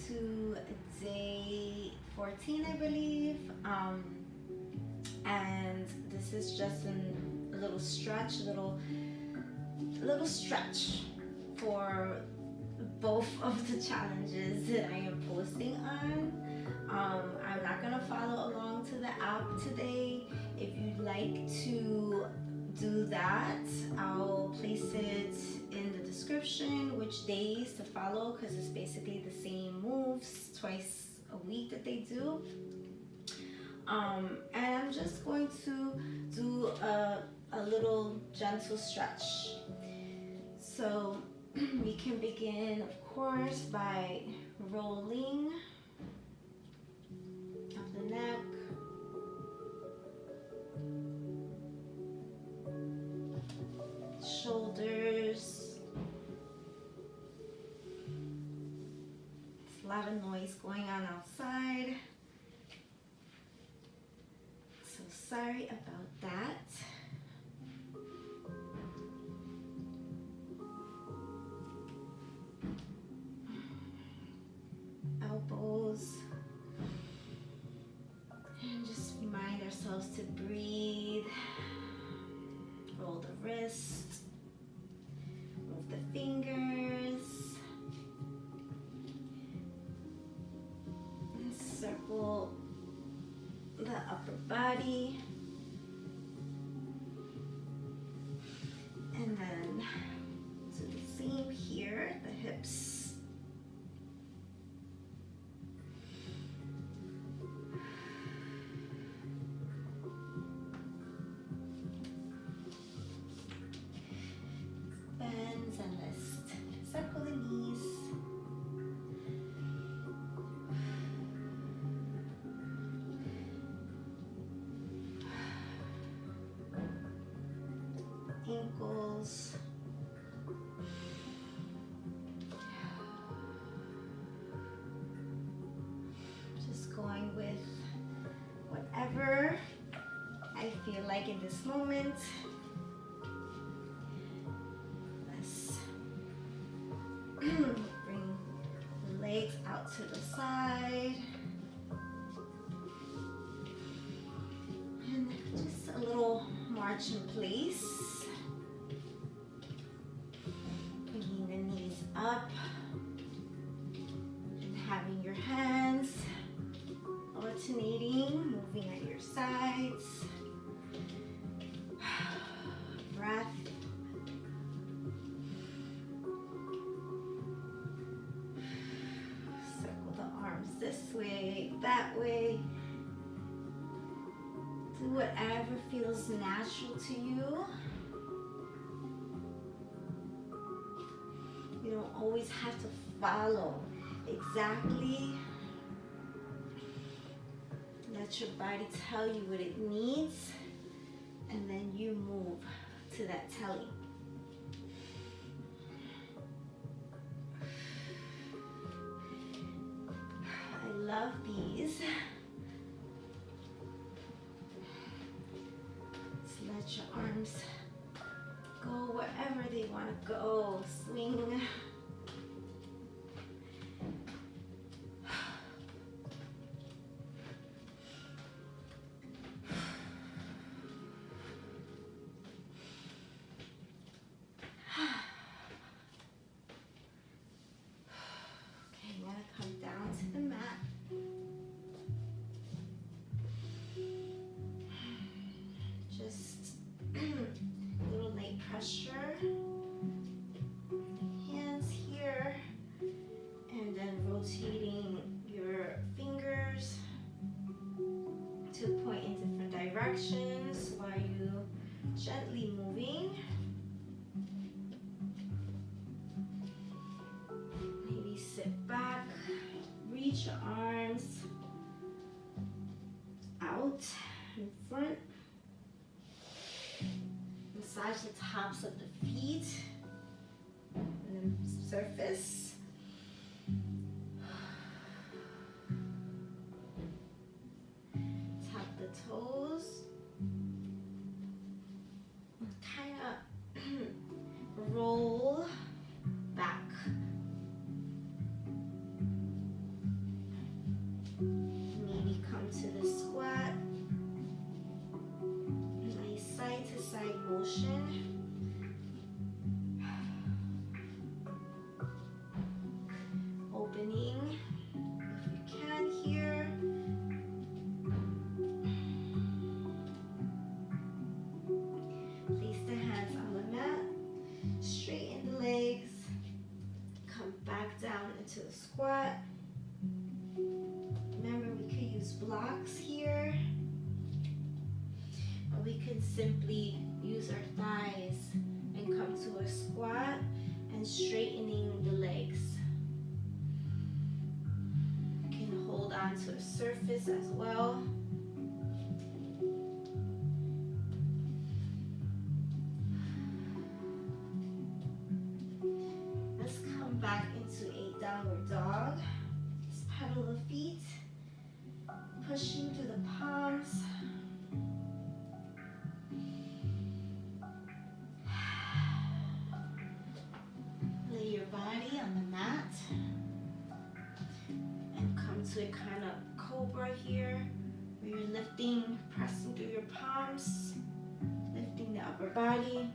to day 14, I believe. And this is just a little stretch, little stretch for both of the challenges that I am posting on. I'm not gonna follow along to the app today. If you'd like to do that, I'll place it in the description which days to follow, because it's basically the same moves twice a week that they do. And I'm just going to do a little gentle stretch. So we can begin, of course, by rolling up the neck, shoulders. There's a lot of noise going on outside, so sorry about that. Elbows, and just remind ourselves to breathe. Roll the wrist, move the fingers, and circle the upper body, and then do the same here, the hips. Bends and let's circle the knees. Ankles. Just going with whatever I feel like in this moment. Let's bring the legs out to the side. And just a little march in place. Bringing the knees up. And having your hands alternating, moving at your sides. Breath. Circle the arms this way, that way. Do whatever feels natural to you. You don't always have to follow exactly. Let your body tell you what it needs, and then you move to that telling. I love these. Just let your arms go wherever they want to go. Swing. Pressure, hands here, and then rotating your fingers to point in different directions while you gently moving. Maybe sit back, reach your arms out in front. Massage the tops of the feet and the surface. Tap the toes. Kind of roll back. side motion. Opening, if you can here. Place the hands on the mat, straighten the legs, come back down into the squat. Remember, we could use blocks here, or we could simply use our thighs and come to a squat and straightening the legs. You can hold on to the surface as well. Let's come back into a downward dog. Let's pedal the feet, pushing through the palms. Lay your body on the mat and come to a kind of cobra here, where you're lifting, pressing through your palms, lifting the upper body.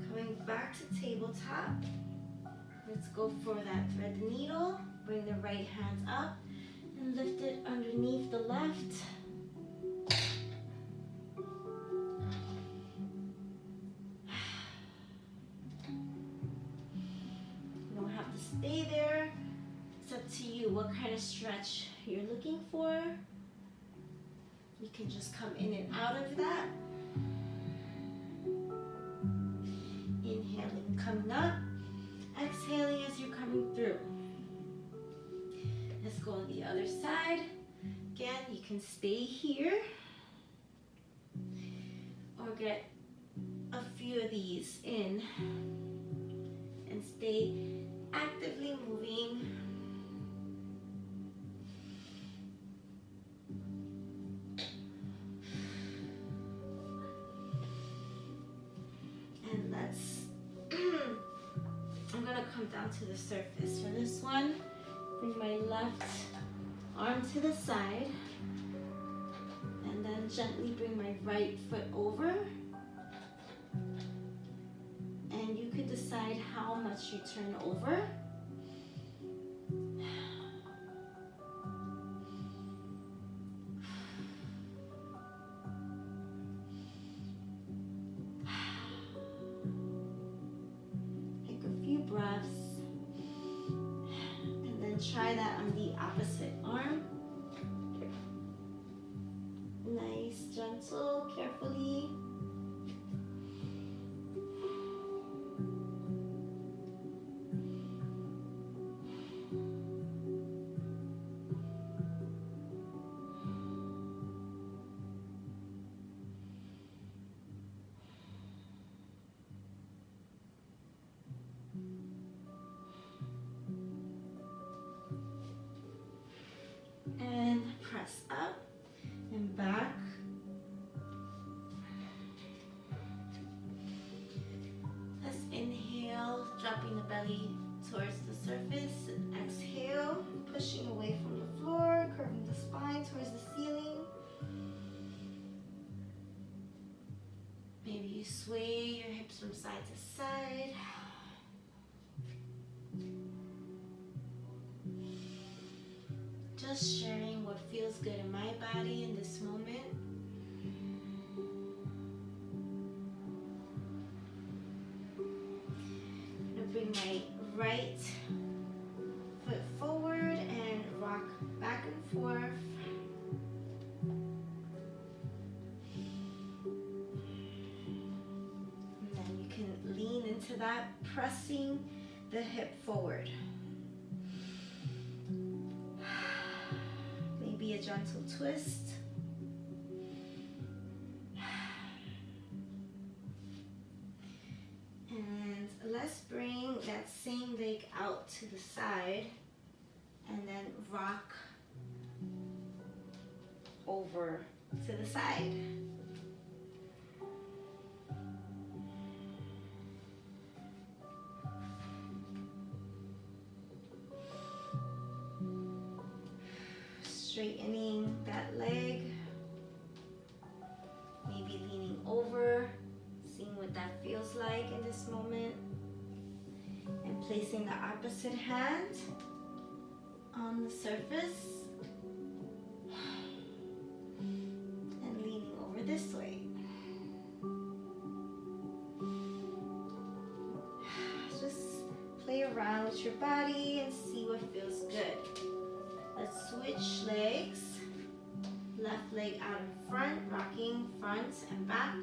Coming back to tabletop. Let's go for that thread the needle. Bring the right hand up and lift it underneath the left. You don't have to stay there. It's up to you what kind of stretch you're looking for. You can just come in and out of that. Inhaling, coming up. Exhaling as you're coming through. Let's go on the other side. Again, you can stay here or get a few of these in and stay actively moving. And let's I'm gonna come down to the surface for this one. Bring my left arm to the side and then gently bring my right foot over. And you could decide how much you turn over. Breaths, and then try that on the opposite arm. Nice, gentle, carefully. And press up and back. Let's inhale, dropping the belly towards the surface. And exhale, pushing away from the floor, curving the spine towards the ceiling. Maybe you sway your hips from side to side. Just sharing what feels good in my body in this moment. I'm going to bring my right foot forward and rock back and forth. And then you can lean into that, pressing the hip forward. Maybe a gentle twist. And let's bring that same leg out to the side and then rock over to the side. Straightening that leg. feels like in this moment. And placing the opposite hand on the surface and leaning over this way. Just play around with your body and see what feels good. Let's switch legs. Left leg out in front, rocking front and back.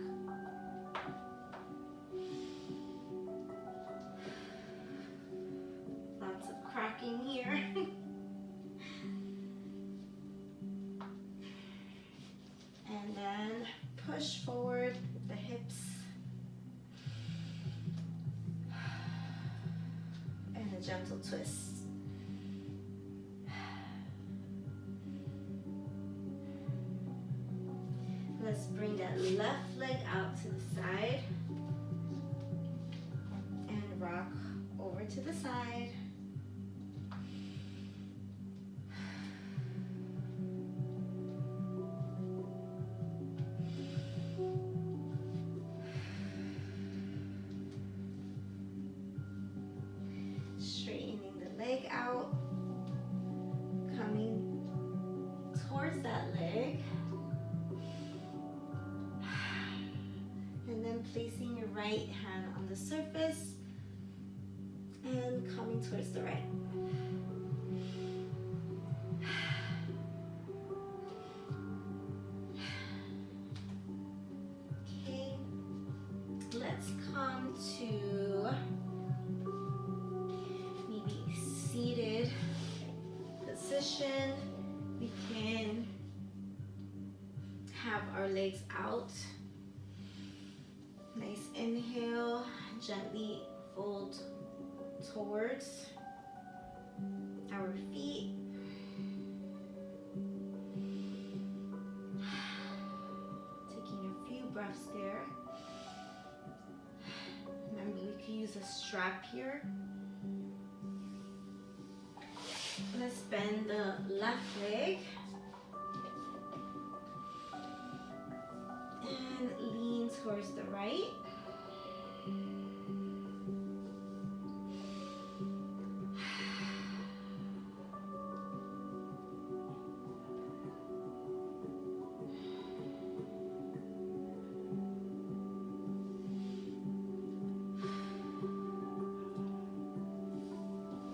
Lots of cracking here. And then push forward with the hips. And a gentle twist. Let's bring that left leg out to the side and rock over to the side. Straightening the leg out, coming towards that leg. And then placing your right hand on the surface and coming towards the right. Okay, let's come to maybe seated position. We can have our legs out. Nice inhale, gently fold towards our feet. Taking a few breaths there. Remember, we can use a strap here. Let's bend the left leg. And lean towards the right.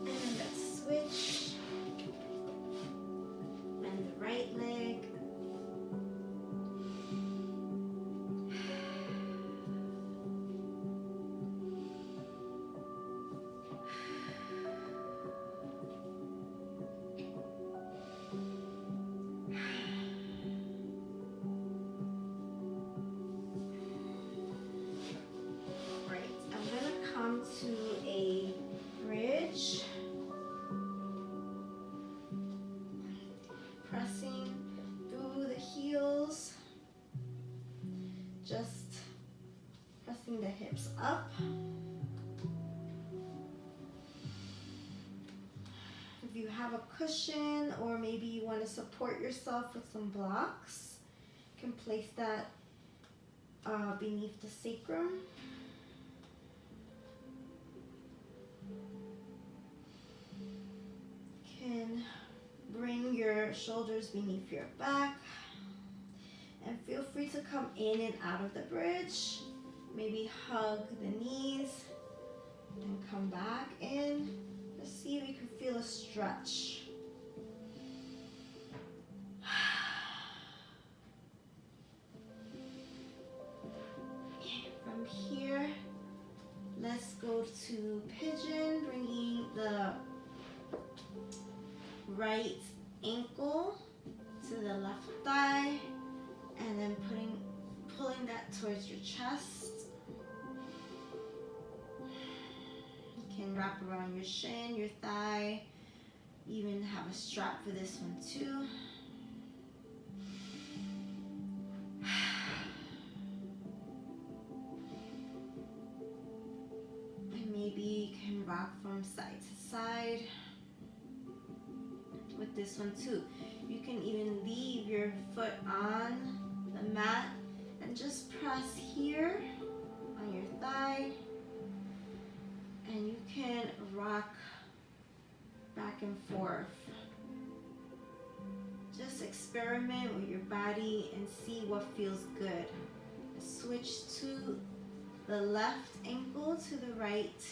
And let's switch. Bend the right leg. To a bridge, pressing through the heels, just pressing the hips up. If you have a cushion or maybe you want to support yourself with some blocks, you can place that beneath the sacrum. Can bring your shoulders beneath your back and feel free to come in and out of the bridge. Maybe hug the knees and come back in. Let's see if you can feel a stretch. From here, let's go to pigeon, bringing the right ankle to the left thigh and then pulling that towards your chest. You can wrap around your shin, your thigh, even have a strap for this one too. And maybe you can rock from side to side. With this one too. You can even leave your foot on the mat and just press here on your thigh, and you can rock back and forth. Just experiment with your body and see what feels good. Switch to the left ankle to the right.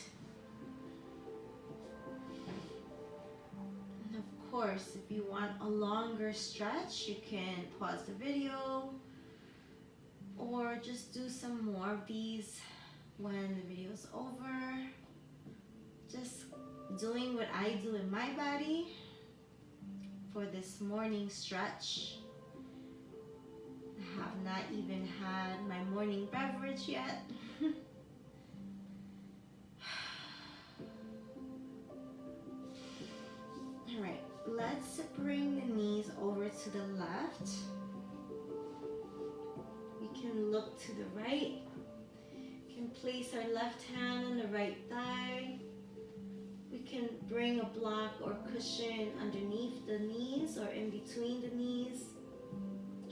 And of course, if you want a longer stretch, you can pause the video or just do some more of these when the video's over. Just doing what I do in my body for this morning stretch. I have not even had my morning beverage yet. All right, let's bring the knees over to the left. We can look to the right. We can place our left hand on the right thigh. We can bring a block or cushion underneath the knees or in between the knees.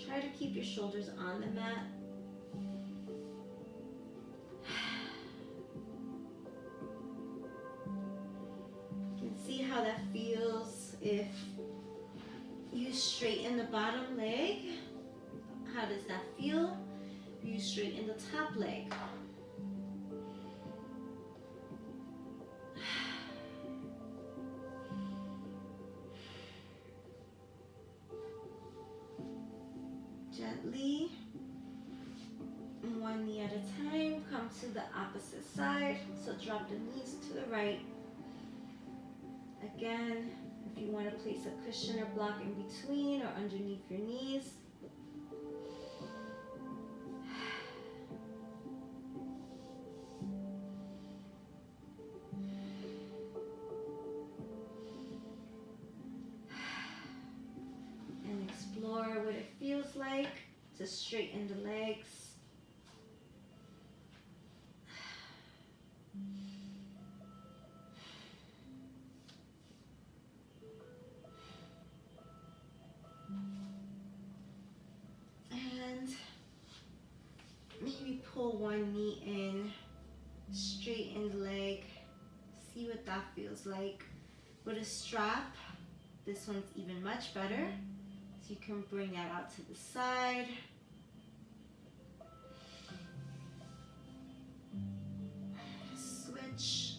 Try to keep your shoulders on the mat. You can see how that feels if you straighten the bottom leg. How does that feel? You straighten the top leg. Gently, one knee at a time, come to the opposite side. So drop the knees to the right. Again, if you want to place a cushion or block in between or underneath your knees. And explore what it feels like to straighten the legs. And maybe pull one knee in, straighten the leg, see what that feels like. With a strap, this one's even much better. So you can bring that out to the side. Switch.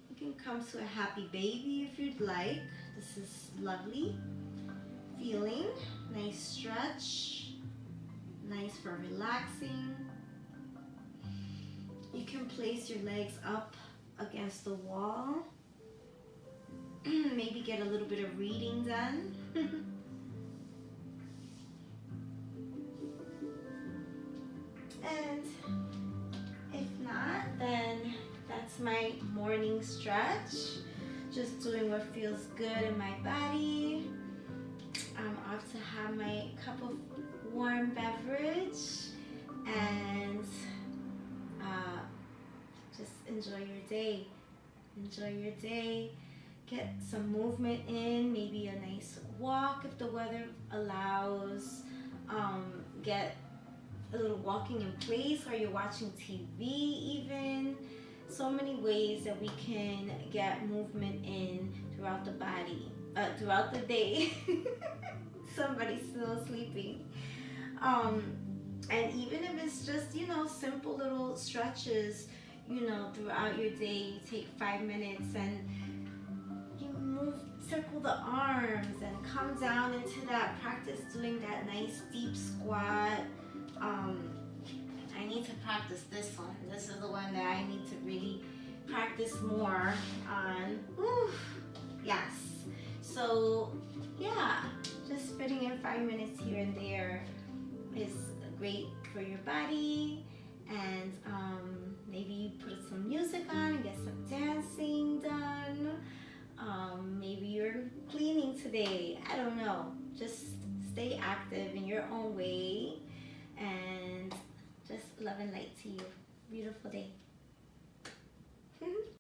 You can come to a happy baby if you'd like. This is lovely. Feeling, nice stretch, nice for relaxing. You can place your legs up against the wall. Maybe get a little bit of reading done. And if not, then that's my morning stretch. Just doing what feels good in my body. I'm off to have my cup of warm beverage and just enjoy your day. Enjoy your day. Get some movement in, maybe a nice walk if the weather allows. Get a little walking in place, or you're watching TV even. So many ways that we can get movement in throughout the body, throughout the day. Somebody's still sleeping. And even if it's just, simple little stretches, throughout your day, you take 5 minutes and you circle the arms and come down into that, practice doing that nice deep squat. I need to practice this one. This is the one that I need to really practice more on. Whew. Yes. So yeah, just fitting in 5 minutes here and there is great for your body. And maybe you put some music on and get some dancing done. Maybe you're cleaning today. I don't know. Just stay active in your own way. And just love and light to you. Beautiful day.